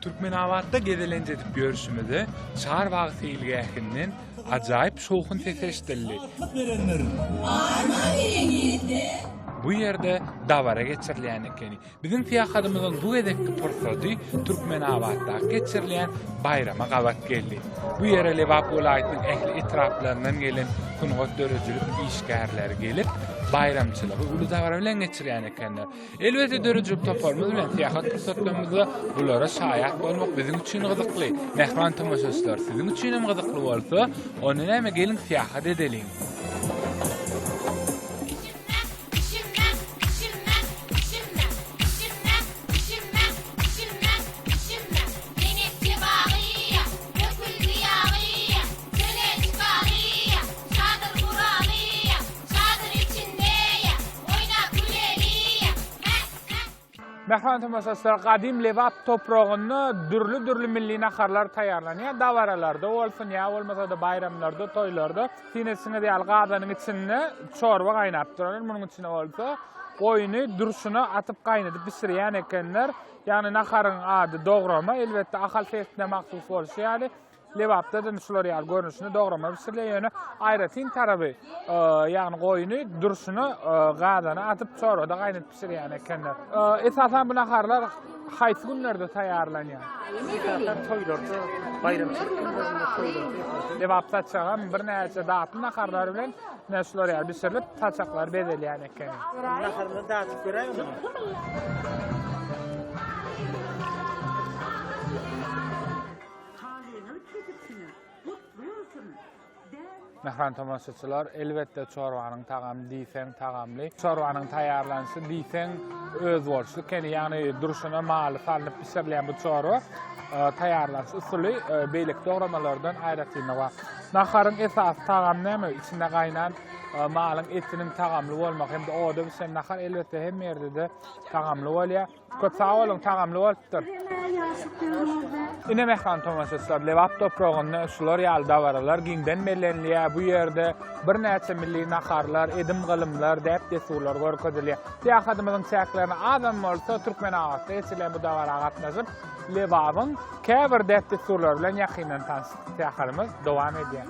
Türkmenawatda gezelenje edip görüşümüzde çağır wagty ilgäkinden ajaýyp şowhun sesleşdirdi. Bu yerde davara geçirilen ekeni. Bizim fiýakadymyzyň bu edekli pursaty Türkmenawatda geçirilen bayrama gabat geldi. Bu yere Lewap welaýatynyň ehli etraplaryndan gelen kungat dörejülük işgärler gelip bayramçylygy uly davara bilen geçirýän ekenler. Elbetde dörejülük toparmyz bilen fiýakat pursatlarymyzda bulara şaýat bolmak bizim üçin gyzykly. Mehman tamaşaçylar sizin üçin hem gyzykly bolsa, onu näme gelin fiýakat edelim. Mehman tamaşaçylar gadim Lewap toprağynda dürli milli naharlar taýarlanýar. Davaralarda bolsun ýa bolmasa da bayramlarda, toýlarda tinesine diýal gadanyň içinde çorba gaýnap durar. Munyň içine bolsa goýuny durşuna atyp gaýnadyp pişirýän ekenler. Ýani naharyň ady dograma, elbetde ahal festine maksus bolsa ýaly Lewapda da şular ýaly görnüşini dograma pişirilýär. Aýratyn taraby ýani goýuny durşuna gadana atyp çorba da gaýnadyp pişirýän ekenler. Esasan bu naharlar haýsy günlerde taýarlanýar? Toýlarda, bayramçylyklerde toýlarda. Lewapda çagan bir näçe datly naharlar bilen näşular ýaly pişirilip taçaklar bedelýän eken. Naharlar datyp göräými? Mehman tamaşaçylar elbetde çorwanyň tagamy diýsen tagamly. Çorwanyň taýarlanşy diýsen öz bolşy. Ýani durşuna maly salyp pişirilýän bu çorwa taýarlanşy usuly beýlik dogramalardan aýratýan we naharyň esas tagamy näme? İçinde gaýnan malyň etiniň tagamly bolmak hem de oda bilen nahar elbetde hem ýerde de tagamly bolýar. Köçawalyň tagamly bolupdyr. Ine mehman tamaşaçylar Lewap toprağynda şular ýaly davaralar giňden melenliýär. Bu ýerde bir näçe milli naharlar, edim gylymlar, däp desurlar görkezilýär. Fiýakadymyzyň çäklerini adam bolsa Türkmenawatda geçilen bu davara gatnaşyp Lewapyň käbir däp desurlar bilen ýakynan tanışyp fiýakadymyz dowam edýär.